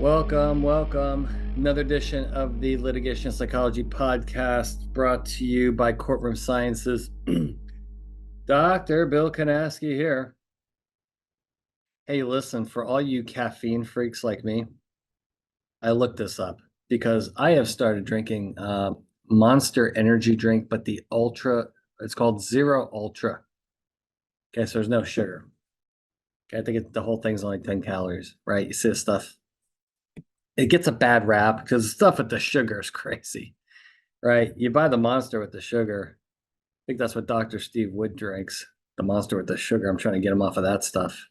Welcome. Another edition of the Litigation Psychology Podcast brought to you by Courtroom Sciences. Dr. Bill Kanasky here. Hey, listen, for all you caffeine freaks like me, I looked this up because I have started drinking Monster energy drink, but the Ultra, it's called Zero Ultra. Okay, so there's no sugar. Okay, I think the whole thing's only 10 calories, right? You see this stuff. It gets a bad rap because the stuff with the sugar is crazy, right? You buy the Monster with the sugar. I think that's what Dr. Steve Wood drinks, the Monster with the sugar. I'm trying to get him off of that stuff.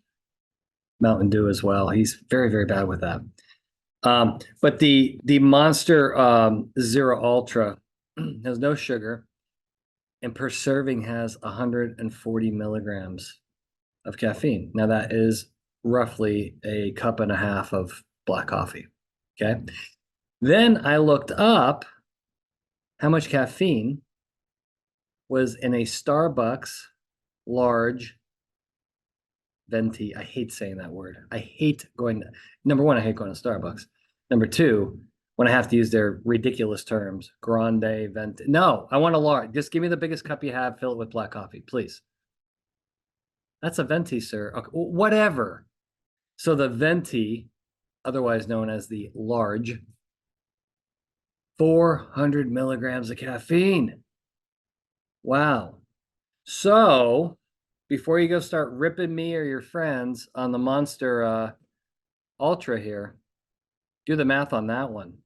Mountain Dew as well. He's very, very bad with that. But the Monster Zero Ultra has no sugar, and per serving has 140 milligrams of caffeine. Now that is roughly a cup and a half of black coffee. Okay. Then I looked up how much caffeine was in a Starbucks large venti. I hate saying that word. I hate going. Number one, I hate going to Starbucks. Number two, when I have to use their ridiculous terms, grande, venti. No, I want a large. Just give me the biggest cup you have. Fill it with black coffee, please. That's a venti, sir. Okay, whatever. So the venti, otherwise known as the large, 400 milligrams of caffeine. Wow. So before you go start ripping me or your friends on the Monster Ultra here, do the math on that one.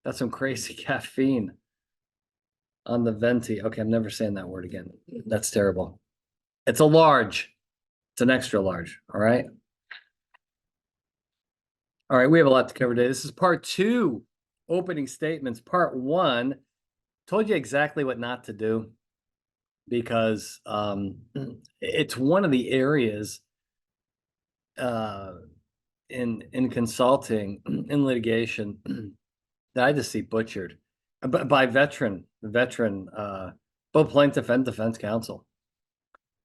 That's some crazy caffeine on the venti. Okay, I'm never saying that word again. That's terrible. It's a large. It's an extra large. All right. All right, we have a lot to cover today. This is part two, opening statements. Part one, told you exactly what not to do because it's one of the areas in consulting, in litigation, that I just see butchered by veteran, both plaintiff and defense counsel.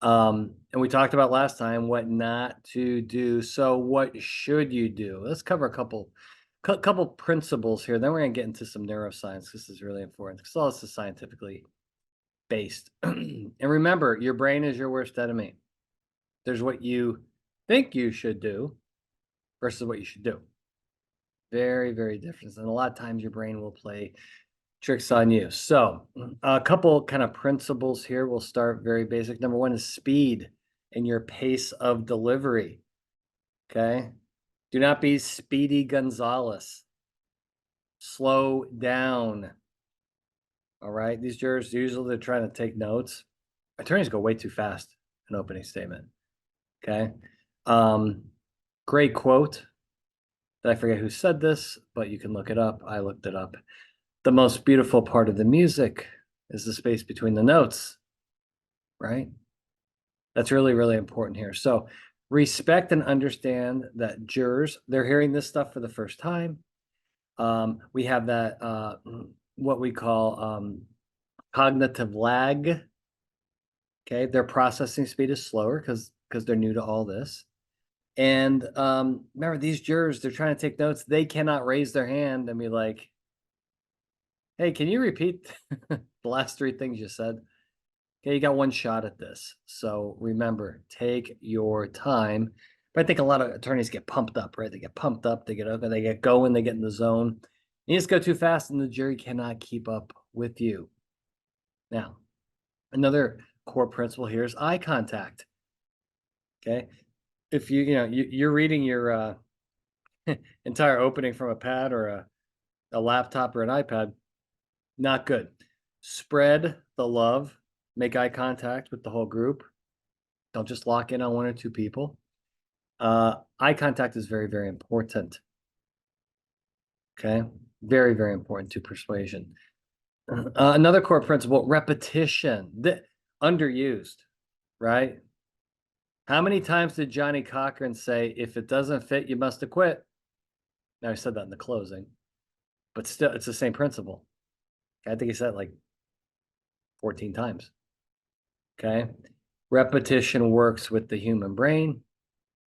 And we talked about last time what not to do. So what should you do? Let's cover a couple principles here. Then we're going to get into some neuroscience. This is really important because all this is scientifically based. And remember, your brain is your worst enemy. There's what you think you should do versus what you should do. Very, very different. And a lot of times your brain will play tricks on you. So a couple kind of principles here. We'll start very basic. Number one is speed and your pace of delivery. Okay. Do not be Speedy Gonzalez. Slow down. All right. These jurors, usually they're trying to take notes. Attorneys go way too fast in opening statement. Okay. Great quote. I forget who said this, but you can look it up. I looked it up. The most beautiful part of the music is the space between the notes, right? That's really, really important here. So respect and understand that jurors, they're hearing this stuff for the first time. We have that, what we call cognitive lag. Okay, their processing speed is slower because they're new to all this. And remember, these jurors, they're trying to take notes. They cannot raise their hand and be like, hey, can you repeat the last three things you said? Okay, you got one shot at this. So remember, take your time. But I think a lot of attorneys get pumped up, right? They get pumped up, they get going, they get in the zone. You just go too fast and the jury cannot keep up with you. Now, another core principle here is eye contact. Okay. If you're reading your entire opening from a pad or a laptop or an iPad, not good. Spread the love, make eye contact with the whole group. Don't just lock in on one or two people. Eye contact is very, very important. Okay, very, very important to persuasion. Another core principle, repetition, underused, right? How many times did Johnny Cochran say, if it doesn't fit, you must acquit? Now, I said that in the closing, but still, it's the same principle. I think he said it like 14 times. Okay. Repetition works with the human brain.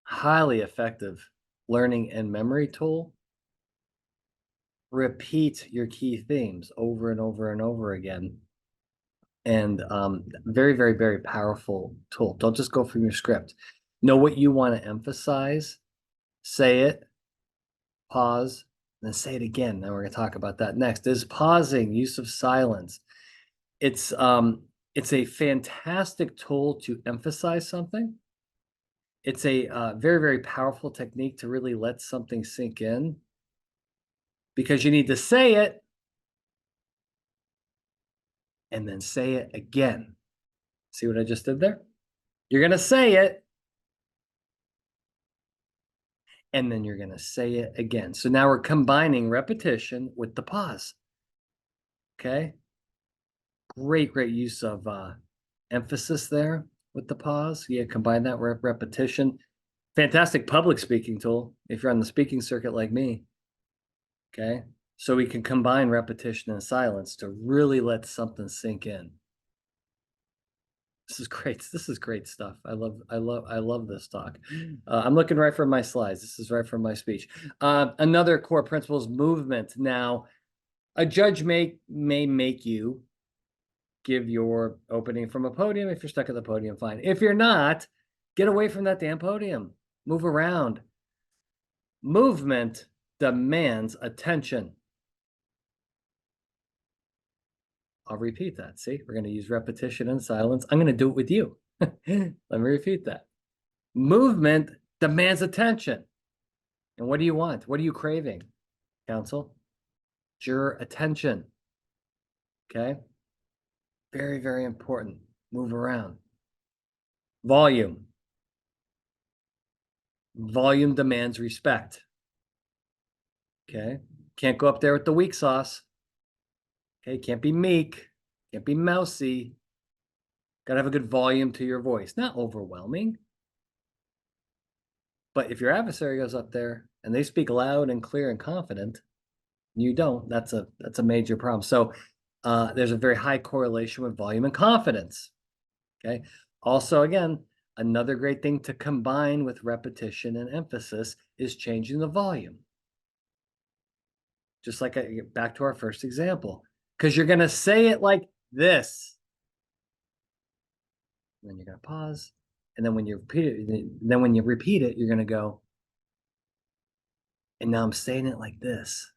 Highly effective learning and memory tool. Repeat your key themes over and over and over again. And very, very, very powerful tool. Don't just go from your script. Know what you want to emphasize, say it, pause, and then say it again. Now we're going to talk about that next. Is pausing, use of silence. It's a fantastic tool to emphasize something. It's a very, very powerful technique to really let something sink in, because you need to say it and then say it again. See what I just did there? You're going to say it and then you're going to say it again. So now we're combining repetition with the pause. Okay. Great use of emphasis there with the pause. Yeah, combine that with repetition. Fantastic public speaking tool if you're on the speaking circuit like me. Okay. So we can combine repetition and silence to really let something sink in. This is great. This is great stuff. I love this talk. I'm looking right from my slides. This is right from my speech. Another core principle is movement. Now, a judge may make you give your opening from a podium. If you're stuck at the podium, fine. If you're not, get away from that damn podium. Move around. Movement demands attention. I'll repeat that. See, we're going to use repetition and silence. I'm going to do it with you. Let me repeat that. Movement demands attention. And what do you want? What are you craving, counsel? Juror attention. Okay. Very, very important. Move around. Volume. Volume demands respect. Okay. Can't go up there with the weak sauce. Okay. Can't be meek. Can't be mousy. Got to have a good volume to your voice. Not overwhelming. But if your adversary goes up there and they speak loud and clear and confident, you don't, that's a major problem. So there's a very high correlation with volume and confidence. Okay. Also, again, another great thing to combine with repetition and emphasis is changing the volume. Just like back to our first example, because you're going to say it like this. And then you're going to pause. And then when you repeat it, you're going to go, and now I'm saying it like this.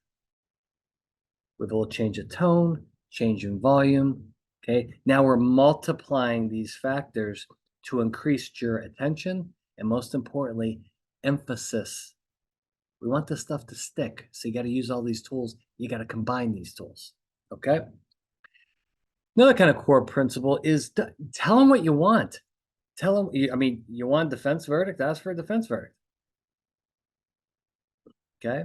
With a little change of tone, change in volume. Okay. Now we're multiplying these factors to increase your attention and, most importantly, emphasis. We want this stuff to stick. So you got to use all these tools. You got to combine these tools. Okay. Another kind of core principle is tell them what you want. Tell them, you want a defense verdict, ask for a defense verdict. Okay.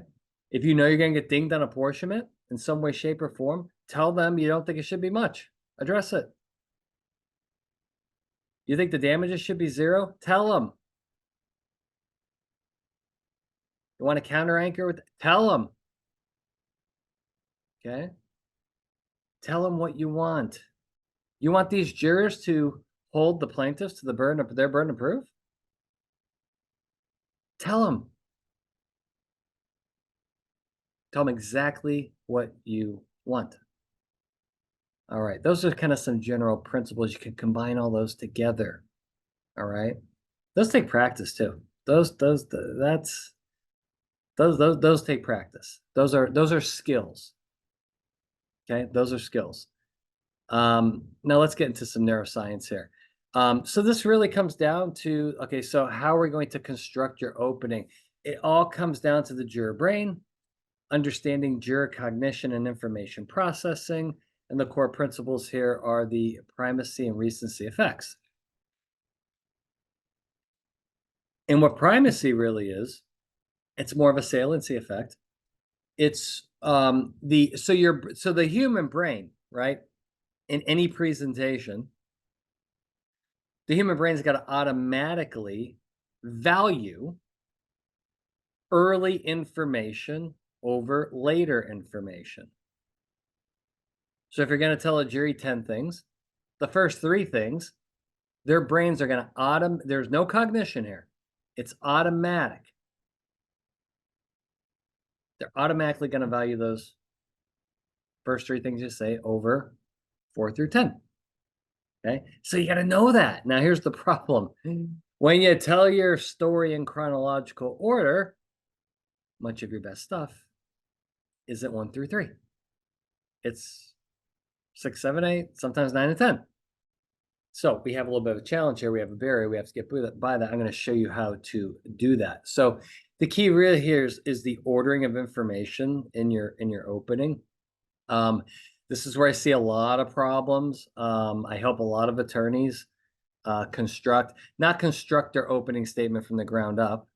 If you know you're going to get dinged on apportionment in some way, shape, or form, tell them you don't think it should be much. Address it. You think the damages should be 0? Tell them. You want to counter anchor with, tell them. Okay. Tell them what you want. You want these jurors to hold the plaintiffs to their burden of proof? Tell them. Tell them exactly what you want. All right. Those are kind of some general principles. You can combine all those together. All right. Those take practice too. Those take practice. Those are skills. Okay. Those are skills. Now let's get into some neuroscience here. So this really comes down to, okay, so how are we going to construct your opening? It all comes down to the juror brain, understanding juror cognition and information processing. And the core principles here are the primacy and recency effects. And what primacy really is, it's more of a saliency effect. It's the human brain, right? In any presentation, the human brain's got to automatically value early information over later information. So if you're going to tell a jury 10 things, the first 3 things, their brains are going to there's no cognition here. It's automatic. they're automatically going to value those first three things you say over 4 through 10. Okay, so you got to know that. Now, here's the problem. When you tell your story in chronological order, much of your best stuff isn't 1 through 3. It's 6, 7, 8, sometimes 9 and 10. So we have a little bit of a challenge here. We have a barrier. We have to get by that. I'm going to show you how to do that. So the key really here is the ordering of information in your opening. This is where I see a lot of problems. I help a lot of attorneys not construct their opening statement from the ground up,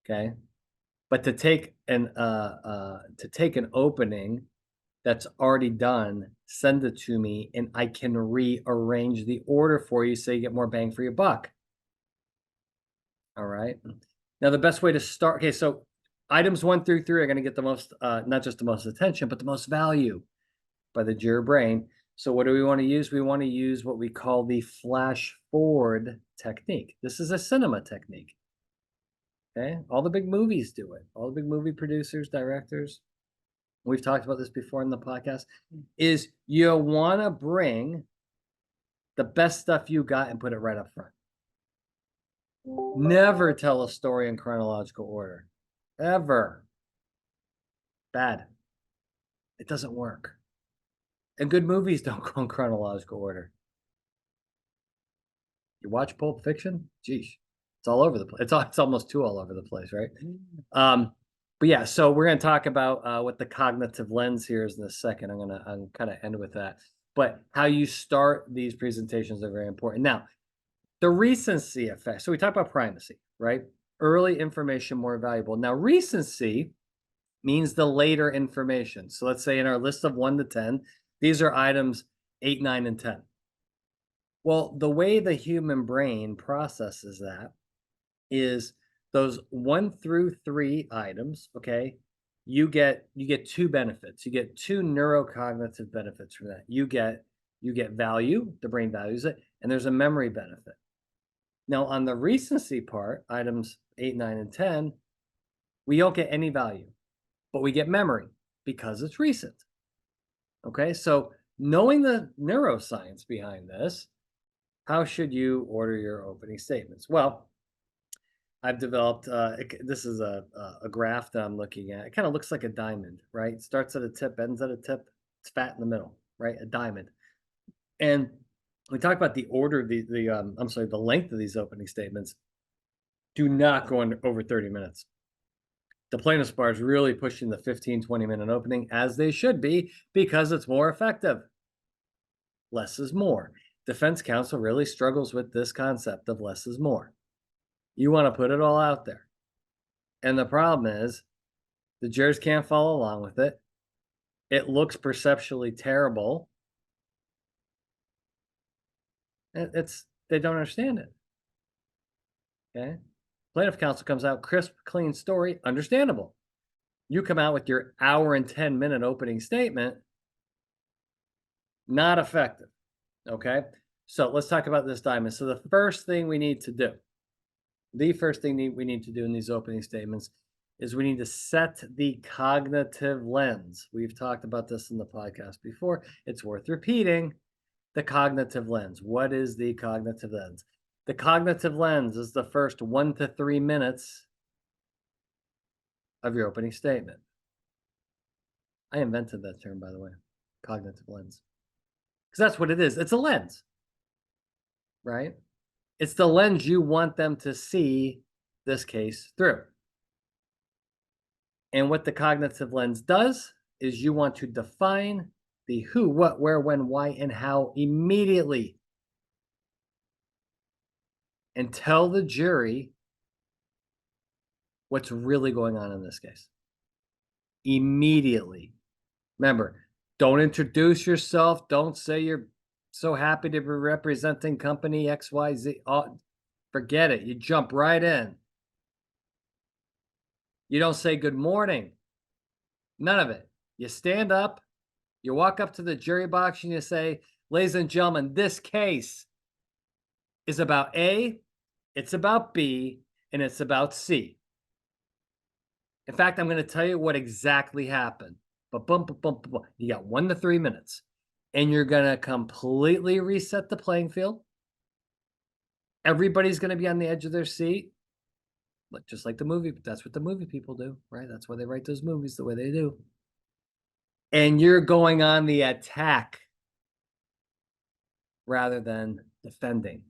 okay, but to take an opening that's already done, send it to me, and I can rearrange the order for you so you get more bang for your buck. All right. Now, the best way to start, okay, so items 1 through 3 are going to get the most, not just the most attention, but the most value by the juror brain. So what do we want to use? We want to use what we call the flash forward technique. This is a cinema technique. Okay, all the big movies do it. All the big movie producers, directors, we've talked about this before in the podcast, is you want to bring the best stuff you got and put it right up front. Never tell a story in chronological order. Ever. Bad. It doesn't work. And good movies don't go in chronological order. You watch Pulp Fiction? Geez, it's all over the place. It's almost too all over the place, right? But yeah, so we're going to talk about what the cognitive lens here is in a second. I'm kind of end with that. But how you start these presentations are very important. Now, the recency effect. So we talk about primacy, right? Early information more valuable. Now, recency means the later information. So let's say in our list of 1 to 10, these are items 8, 9, and 10. Well, the way the human brain processes that is those 1 through 3 items, okay? You get 2 benefits. You get 2 neurocognitive benefits from that. You get value, the brain values it, and there's a memory benefit. Now, on the recency part, items 8, 9, and 10, we don't get any value, but we get memory because it's recent. Okay, so knowing the neuroscience behind this, how should you order your opening statements? Well, I've developed, this is a graph that I'm looking at. It kind of looks like a diamond, right? It starts at a tip, ends at a tip. It's fat in the middle, right? A diamond. And we talk about the order of the length of these opening statements. Do not go over 30 minutes. The plaintiff's bar is really pushing the 15, 20-minute opening, as they should be, because it's more effective. Less is more. Defense counsel really struggles with this concept of less is more. You want to put it all out there. And the problem is the jurors can't follow along with it. It looks perceptually terrible. They don't understand it. Okay. Plaintiff counsel comes out, crisp, clean story, understandable. You come out with your hour and 10-minute opening statement, not effective. Okay. So let's talk about this diamond. So the first thing we need to do in these opening statements is we need to set the cognitive lens. We've talked about this in the podcast before. It's worth repeating. The cognitive lens. What is the cognitive lens? The cognitive lens is the first 1 to 3 minutes of your opening statement. I invented that term, by the way, cognitive lens. Because that's what it is. It's a lens, right? It's the lens you want them to see this case through. And what the cognitive lens does is you want to define the who, what, where, when, why, and how immediately. And tell the jury what's really going on in this case. Immediately. Remember, don't introduce yourself. Don't say you're so happy to be representing company XYZ. Oh, forget it. You jump right in. You don't say good morning. None of it. You stand up, you walk up to the jury box, and you say, ladies and gentlemen, this case is about A, it's about B, and it's about C. In fact, I'm going to tell you what exactly happened. But bump, bump, bump, bump. You got 1 to 3 minutes, and you're going to completely reset the playing field. Everybody's going to be on the edge of their seat, just like the movie. That's what the movie people do, right? That's why they write those movies the way they do. And you're going on the attack rather than defending.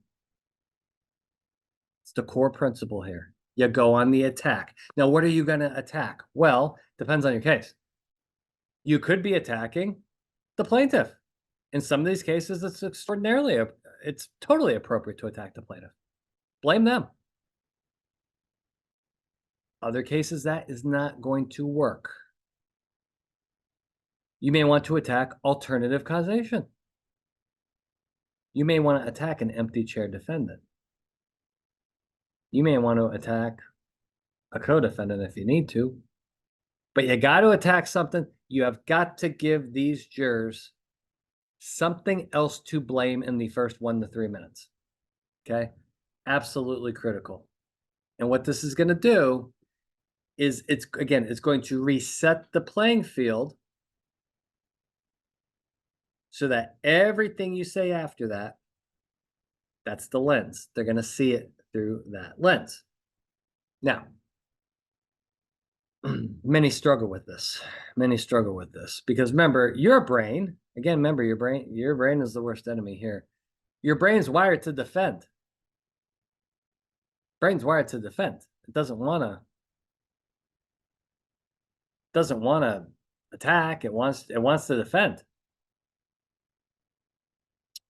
It's the core principle here. You go on the attack. Now, what are you going to attack? Well, depends on your case. You could be attacking the plaintiff. In some of these cases, it's totally appropriate to attack the plaintiff. Blame them. Other cases, that is not going to work. You may want to attack alternative causation. You may want to attack an empty chair defendant. You may want to attack a co-defendant if you need to, but you got to attack something. You have got to give these jurors something else to blame in the first 1 to 3 minutes. Okay? Absolutely critical. And what this is going to do is it's going to reset the playing field so that everything you say after that, that's the lens. They're going to see it through that lens. Now, many struggle with this. Many struggle with this because remember, your brain, your brain is the worst enemy here. Your brain's wired to defend. Brain's wired to defend. It doesn't want to attack. It wants to defend.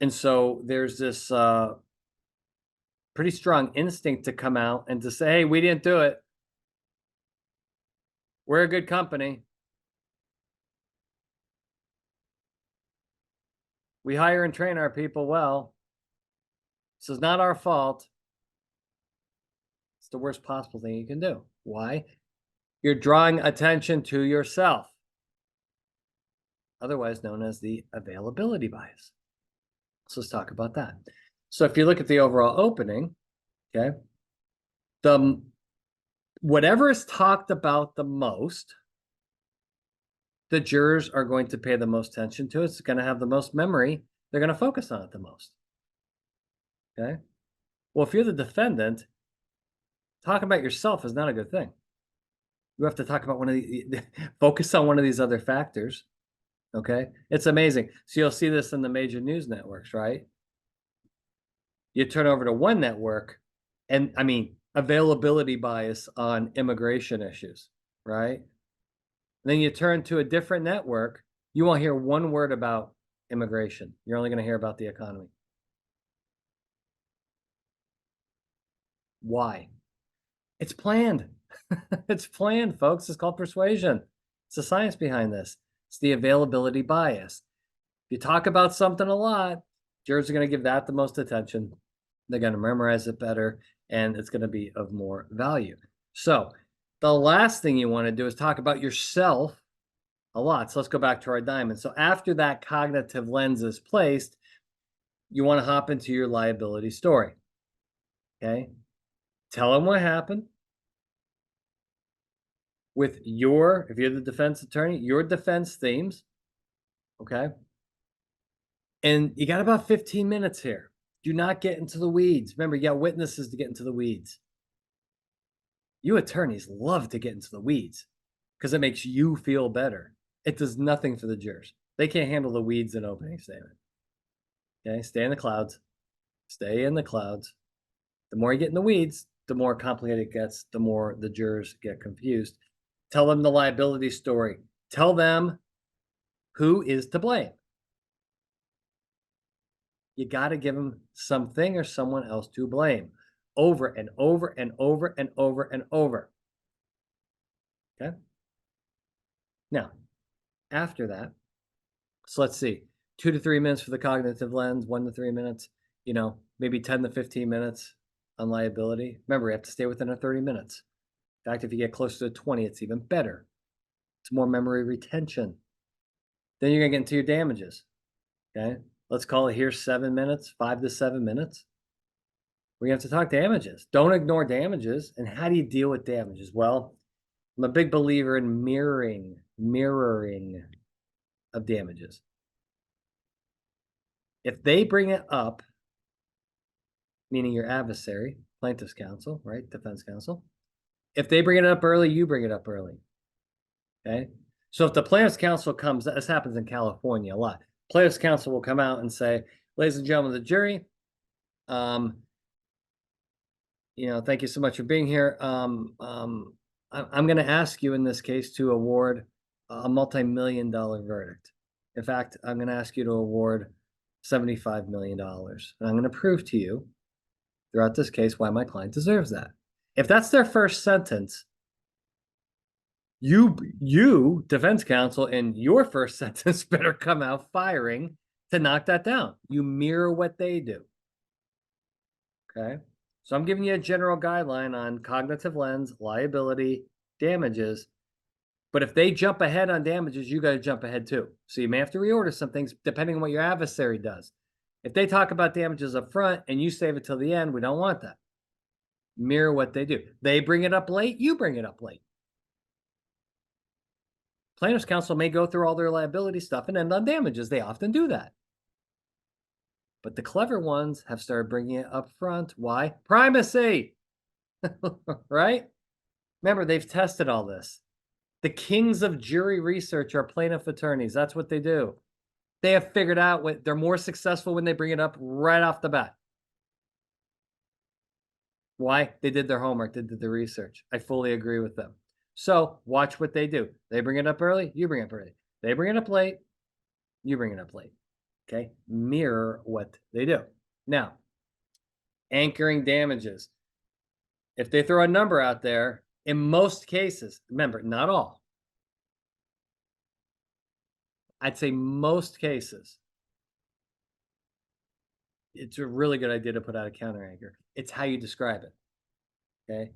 And so there's this pretty strong instinct to come out and to say, hey, we didn't do it. We're a good company. We hire and train our people well. This is not our fault. It's the worst possible thing you can do. Why? You're drawing attention to yourself, otherwise known as the availability bias. So let's talk about that. So if you look at the overall opening, okay, whatever is talked about the most, the jurors are going to pay the most attention to. It's going to have the most memory. They're going to focus on it the most. Okay. Well, if you're the defendant, talking about yourself is not a good thing. You have to talk about focus on one of these other factors. Okay. It's amazing. So you'll see this in the major news networks, right? You turn over to one network and availability bias on immigration issues, right? And then you turn to a different network, you won't hear one word about immigration. You're only going to hear about the economy. Why? It's planned. It's planned, folks. It's called persuasion. It's the science behind this. It's the availability bias. If you talk about something a lot, jurors are going to give that the most attention. They're going to memorize it better, and it's going to be of more value. So the last thing you want to do is talk about yourself a lot. So let's go back to our diamond. So after that cognitive lens is placed, you want to hop into your liability story. Okay. Tell them what happened with if you're the defense attorney, your defense themes. Okay. And you got about 15 minutes here. Do not get into the weeds. Remember, you got witnesses to get into the weeds. You attorneys love to get into the weeds because it makes you feel better. It does nothing for the jurors. They can't handle the weeds in opening statement. Okay, stay in the clouds. Stay in the clouds. The more you get in the weeds, the more complicated it gets, the more the jurors get confused. Tell them the liability story. Tell them who is to blame. You got to give them something or someone else to blame over and over and over and over and over. Okay. Now, after that, so let's see, 2 to 3 minutes for the cognitive lens, 1 to 3 minutes, maybe 10 to 15 minutes on liability. Remember, you have to stay within 30 minutes. In fact, if you get closer to 20, it's even better. It's more memory retention. Then you're going to get into your damages. Okay. Let's call it here 7 minutes, 5 to 7 minutes. We have to talk damages. Don't ignore damages. And how do you deal with damages? Well, I'm a big believer in mirroring of damages. If they bring it up, meaning your adversary, plaintiff's counsel, right? Defense counsel. If they bring it up early, you bring it up early. Okay. So if the plaintiff's counsel comes, this happens in California a lot. Plaintiff's counsel will come out and say, ladies and gentlemen of the jury, thank you so much for being here. I'm going to ask you in this case to award a multi-million-dollar verdict. In fact, I'm going to ask you to award $75 million. And I'm going to prove to you throughout this case why my client deserves that. If that's their first sentence, you defense counsel, in your first sentence better come out firing to knock that down. You mirror what they do. Okay. So I'm giving you a general guideline on cognitive lens, liability, damages. But if they jump ahead on damages, you got to jump ahead too. So you may have to reorder some things depending on what your adversary does. If they talk about damages up front and you save it till the end, we don't want that. Mirror what they do. They bring it up late, you bring it up late. Plaintiff's counsel may go through all their liability stuff and end on damages. They often do that. But the clever ones have started bringing it up front. Why? Primacy, right? Remember, they've tested all this. The kings of jury research are plaintiff attorneys. That's what they do. They have figured out what they're more successful when they bring it up right off the bat. Why? They did their homework. They did the research. I fully agree with them. So watch what they do. They bring it up early, you bring it up early. They bring it up late, you bring it up late. Okay? Mirror what they do. Now, anchoring damages. If they throw a number out there, in most cases, remember, not all. I'd say most cases, it's a really good idea to put out a counter anchor. It's how you describe it. Okay?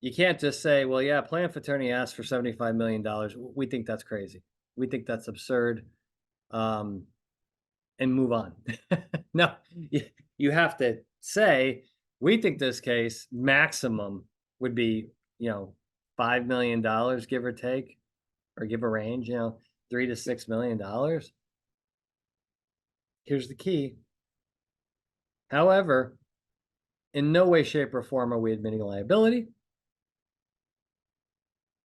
You can't just say, well, yeah, plaintiff attorney asked for $75 million. We think that's crazy. We think that's absurd. And move on. No, you have to say, we think this case maximum would be, $5 million, give or take, or give a range, $3 to $6 million. Here's the key. However, in no way, shape, or form are we admitting liability.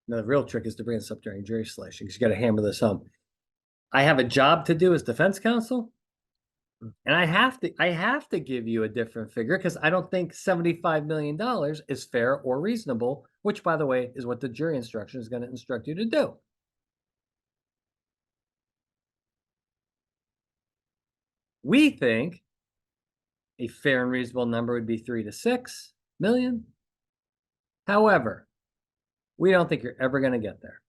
Now, the real trick is to bring this up during jury selection, because you got to hammer this home. I have a job to do as defense counsel, and I have to give you a different figure because I don't think $75 million is fair or reasonable, which, by the way, is what the jury instruction is going to instruct you to do. We think a fair and reasonable number would be 3 to 6 million. However, we don't think you're ever going to get there,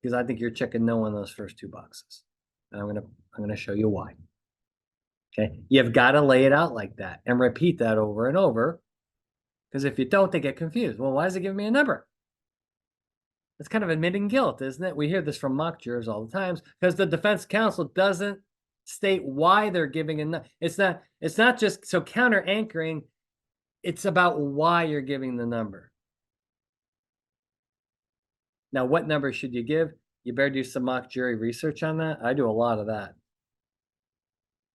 because I think you're checking no on those first two boxes. And I'm going to show you why. Okay. You've got to lay it out like that and repeat that over and over, because if you don't, they get confused. Well, why is it giving me a number? It's kind of admitting guilt, isn't it? We hear this from mock jurors all the times, because the defense counsel doesn't state why they're giving a number. It's not just so counter anchoring. It's about why you're giving the number. Now, what number should you give? You better do some mock jury research on that. I do a lot of that.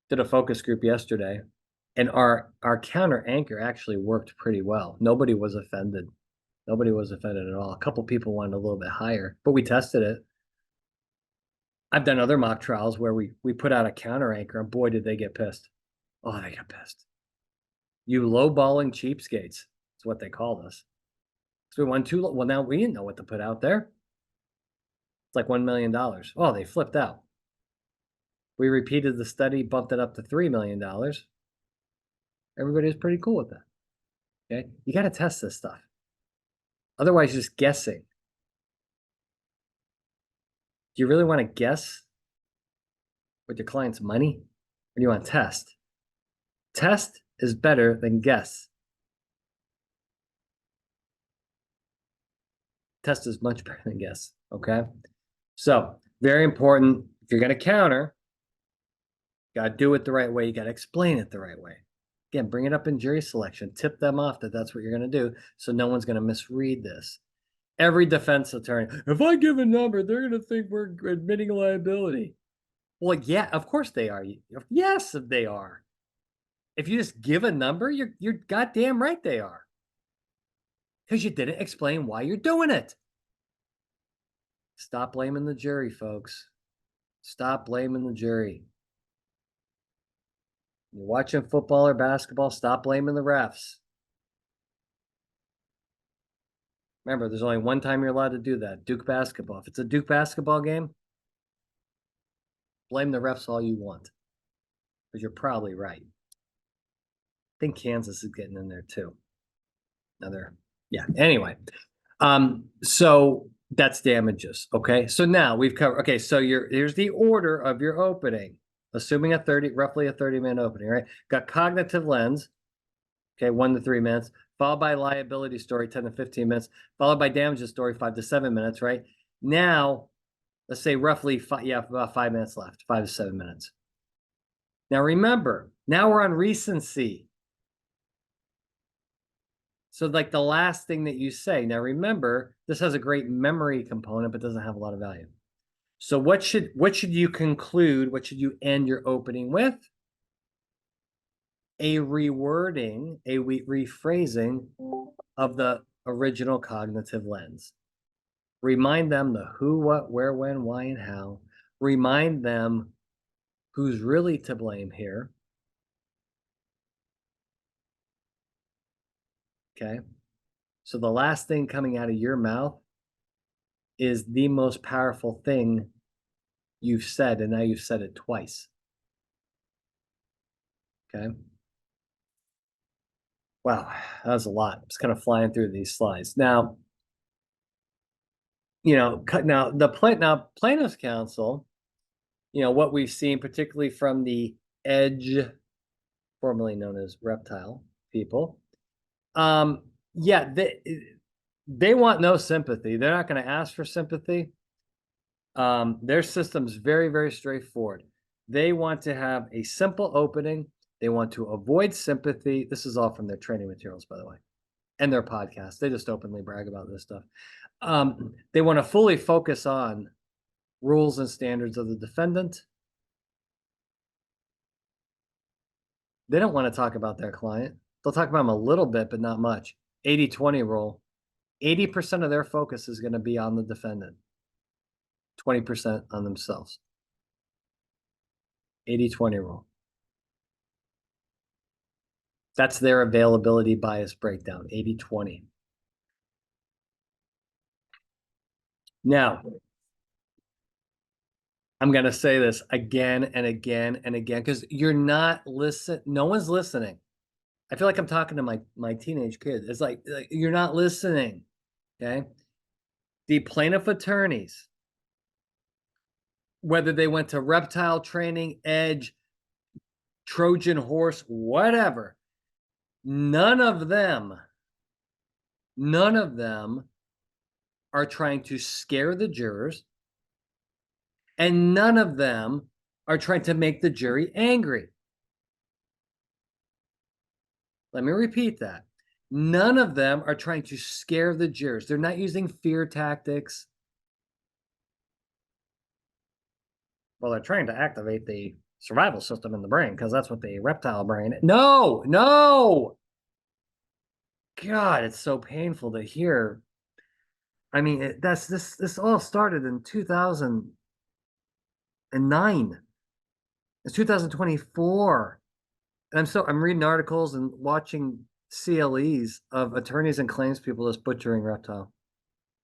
Did a focus group yesterday, and our counter anchor actually worked pretty well. Nobody was offended. Nobody was offended at all. A couple people wanted a little bit higher, but we tested it. I've done other mock trials where we put out a counter anchor, and boy, did they get pissed. Oh, they got pissed. You lowballing cheapskates. That's what they called us. So we won too low. Well, now we didn't know what to put out there. It's like $1 million. Oh, they flipped out. We repeated the study, bumped it up to $3 million. Everybody was pretty cool with that. Okay. You got to test this stuff. Otherwise, you're just guessing. Do you really want to guess with your client's money? Or do you want to test? Test is better than guess. Test is much better than guess. Okay. So, very important. If you're going to counter, you got to do it the right way. You got to explain it the right way. Again, bring it up in jury selection. Tip them off that that's what you're going to do, so no one's going to misread this. Every defense attorney, if I give a number, they're going to think we're admitting liability. Well, yeah, of course they are. Yes, they are. If you just give a number, you're goddamn right they are. Because you didn't explain why you're doing it. Stop blaming the jury, folks. Stop blaming the jury. You're watching football or basketball, stop blaming the refs. Remember, there's only one time you're allowed to do that. Duke basketball. If it's a Duke basketball game, blame the refs all you want. Because you're probably right. I think Kansas is getting in there too. Yeah. Anyway, so that's damages. Okay. So now we've covered. Okay. So here's the order of your opening, assuming roughly a 30-minute opening, right? Got cognitive lens. Okay. 1 to 3 minutes, followed by liability story, 10 to 15 minutes, followed by damages story, 5 to 7 minutes, right? Now, let's say roughly about 5 minutes left, 5 to 7 minutes. Now remember, now we're on recency. So like the last thing that you say. Now remember, this has a great memory component, but doesn't have a lot of value. So what should you conclude? What should you end your opening with? A rewording, a rephrasing of the original cognitive lens. Remind them the who, what, where, when, why, and how. Remind them who's really to blame here. Okay. So the last thing coming out of your mouth is the most powerful thing you've said, and now you've said it twice. Okay. Wow, that was a lot. It's kind of flying through these slides. Now, plaintiff's counsel, what we've seen, particularly from the edge, formerly known as reptile people, they want no sympathy. They're not going to ask for sympathy. Their system's very, very straightforward. They want to have a simple opening. They want to avoid sympathy. This is all from their training materials, by the way, and their podcast. They just openly brag about this stuff. They want to fully focus on rules and standards of the defendant. They don't want to talk about their client. They'll talk about them a little bit, but not much. 80-20 rule. 80% of their focus is going to be on the defendant. 20% on themselves. 80-20 rule. That's their availability bias breakdown, 80-20. Now, I'm going to say this again and again and again, because you're not listening. No one's listening. I feel like I'm talking to my teenage kids. It's like you're not listening. Okay. The plaintiff attorneys, whether they went to reptile training, edge, Trojan horse, whatever, none of them are trying to scare the jurors, and none of them are trying to make the jury angry. Let me repeat that. None of them are trying to scare the jurors. They're not using fear tactics. Well, they're trying to activate the survival system in the brain because that's what the reptile brain. No. God, it's so painful to hear. I mean, this all started in 2009. It's 2024. And I'm reading articles and watching CLEs of attorneys and claims people just butchering reptile.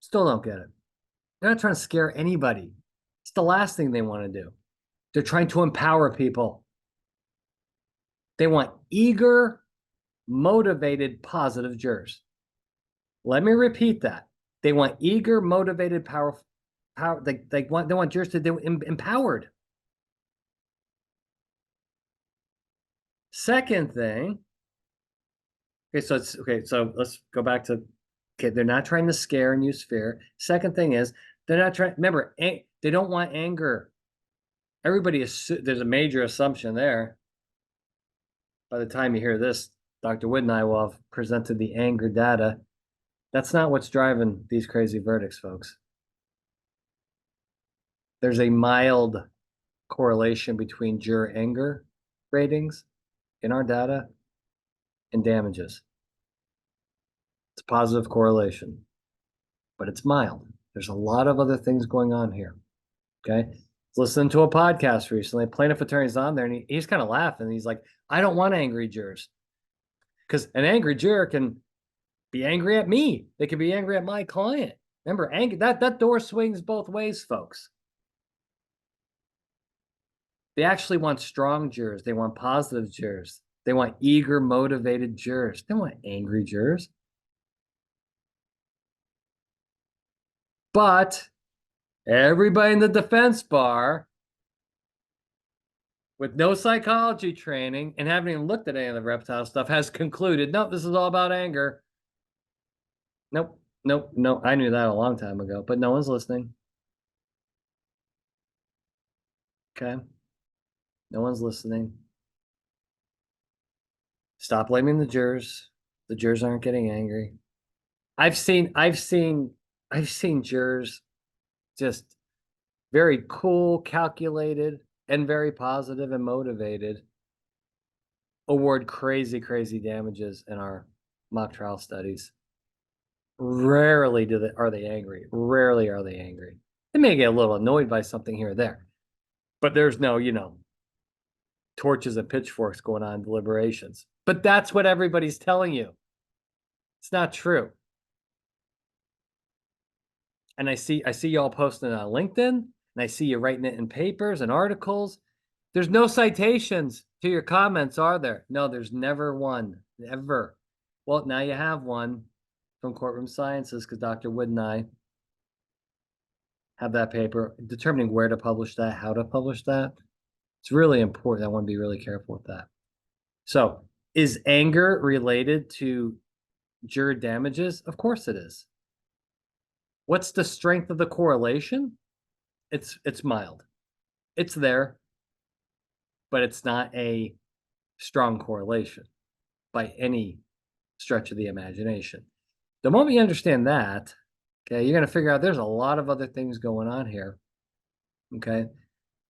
Still don't get it. They're not trying to scare anybody. It's the last thing they want to do. They're trying to empower people. They want eager, motivated, positive jurors. Let me repeat that. They want eager, motivated, powerful. They want jurors to do empowered. Second thing. Okay, so let's go back to. Okay, they're not trying to scare and use fear. Second thing is they're not trying. Remember, they don't want anger. Everybody there's a major assumption there. By the time you hear this, Dr. Wood and I will have presented the anger data That's not what's driving these crazy verdicts, folks. There's a mild correlation between juror anger ratings in our data and damages. It's a positive correlation, but it's mild. There's a lot of other things going on here. Okay. Listening to a podcast recently, a plaintiff attorney's on there, and he's kind of laughing. He's like, I don't want angry jurors. Because an angry juror can be angry at me. They can be angry at my client. Remember, anger, that door swings both ways, folks. They actually want strong jurors. They want positive jurors. They want eager, motivated jurors. They want angry jurors. But everybody in the defense bar with no psychology training and haven't even looked at any of the reptile stuff has concluded, nope, this is all about anger. Nope, nope, no. I knew that a long time ago, but no one's listening. Okay. No one's listening. Stop blaming the jurors. The jurors aren't getting angry. I've seen jurors just very cool, calculated, and very positive and motivated award crazy, crazy damages in our mock trial studies. Rarely are they angry. Rarely are they angry. They may get a little annoyed by something here or there, but there's no, torches and pitchforks going on in deliberations. But that's what everybody's telling you. It's not true. And I see y'all posting it on LinkedIn, and I see you writing it in papers and articles. There's no citations to your comments, are there? No, there's never one, ever. Well, now you have one from Courtroom Sciences, because Dr. Wood and I have that paper determining where to publish that, how to publish that. It's really important. I want to be really careful with that. So, is anger related to juror damages? Of course it is. What's the strength of the correlation? It's mild. It's there, but it's not a strong correlation by any stretch of the imagination. The moment you understand that, okay, you're going to figure out there's a lot of other things going on here. Okay.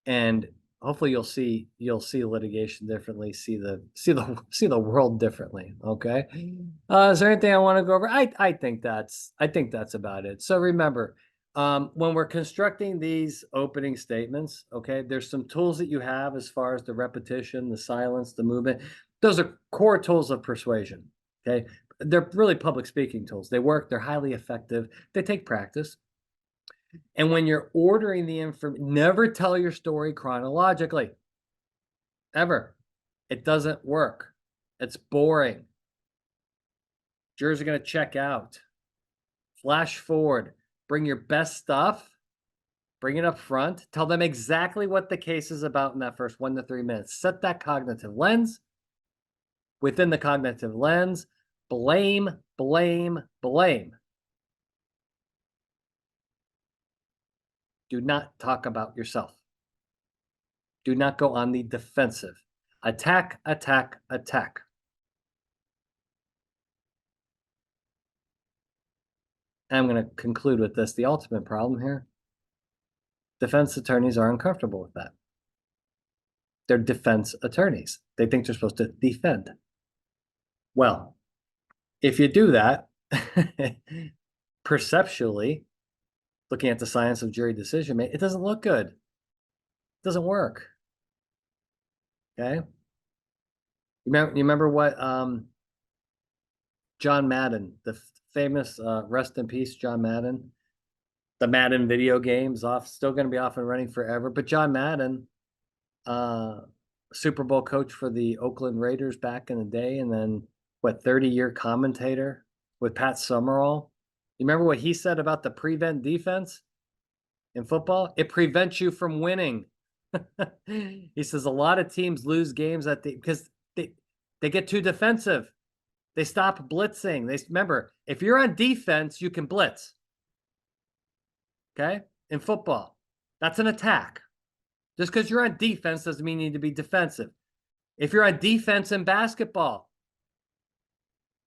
And hopefully you'll see litigation differently, see the world differently. Okay. Is there anything I want to go over? I think that's about it. So remember, when we're constructing these opening statements, okay, there's some tools that you have as far as the repetition, the silence, the movement. Those are core tools of persuasion. Okay. They're really public speaking tools. They work. They're highly effective. They take practice. And when you're ordering the information, never tell your story chronologically. Ever. It doesn't work. It's boring. Jurors are going to check out. Flash forward. Bring your best stuff. Bring it up front. Tell them exactly what the case is about in that first 1 to 3 minutes. Set that cognitive lens. Within the cognitive lens, blame, blame, blame. Do not talk about yourself. Do not go on the defensive. Attack, attack, attack. And I'm going to conclude with this. The ultimate problem here, defense attorneys are uncomfortable with that. They're defense attorneys. They think they're supposed to defend. Well, if you do that, perceptually, looking at the science of jury decision, it doesn't look good. It doesn't work. Okay. You remember what John Madden, the famous rest in peace John Madden, the Madden video games still going to be off and running forever. But John Madden, Super Bowl coach for the Oakland Raiders back in the day, and then 30-year commentator with Pat Summerall. You remember what he said about the prevent defense in football? It prevents you from winning. He says a lot of teams lose games because they get too defensive. They stop blitzing. Remember, if you're on defense, you can blitz. Okay? In football, that's an attack. Just because you're on defense doesn't mean you need to be defensive. If you're on defense in basketball,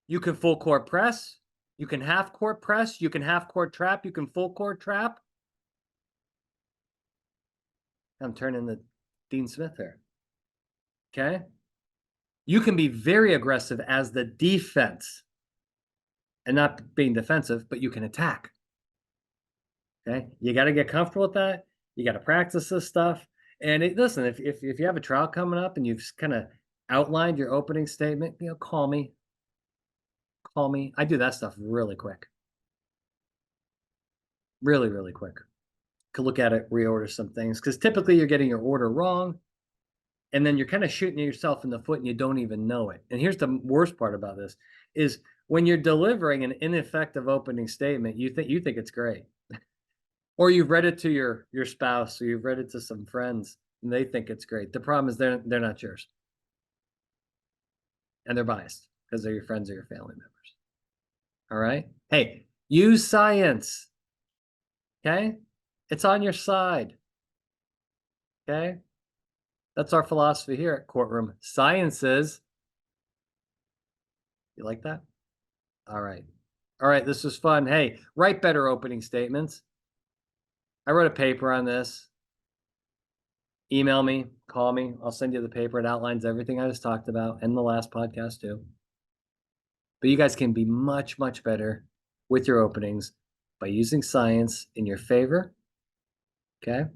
you can full court press. You can half court press, you can half court trap, you can full court trap. I'm turning the Dean Smith there. Okay. You can be very aggressive as the defense and not being defensive, but you can attack. Okay. You got to get comfortable with that. You got to practice this stuff. And listen, if you have a trial coming up and you've kind of outlined your opening statement, call me. Call me. I do that stuff really quick. Really, really quick. Could look at it, reorder some things, because typically you're getting your order wrong, and then you're kind of shooting yourself in the foot and you don't even know it. And here's the worst part about this is when you're delivering an ineffective opening statement, you think it's great. Or you've read it to your spouse, or you've read it to some friends, and they think it's great. The problem is they're not yours. And they're biased because they're your friends or your family members. All right? Hey, use science. Okay? It's on your side. Okay? That's our philosophy here at Courtroom Sciences. You like that? All right. All right, this was fun. Hey, write better opening statements. I wrote a paper on this. Email me, call me. I'll send you the paper. It outlines everything I just talked about and the last podcast too. But you guys can be much, much better with your openings by using science in your favor. Okay.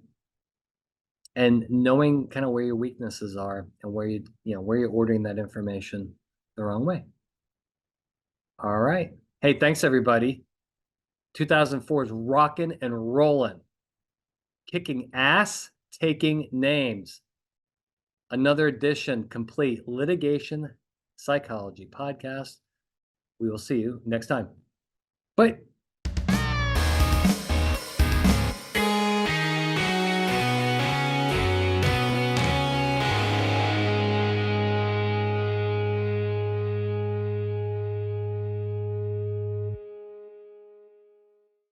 And knowing kind of where your weaknesses are and where where you're ordering that information the wrong way. All right. Hey, thanks everybody. 2004 is rocking and rolling. Kicking ass, taking names. Another edition, complete litigation psychology podcast. We will see you next time. Bye.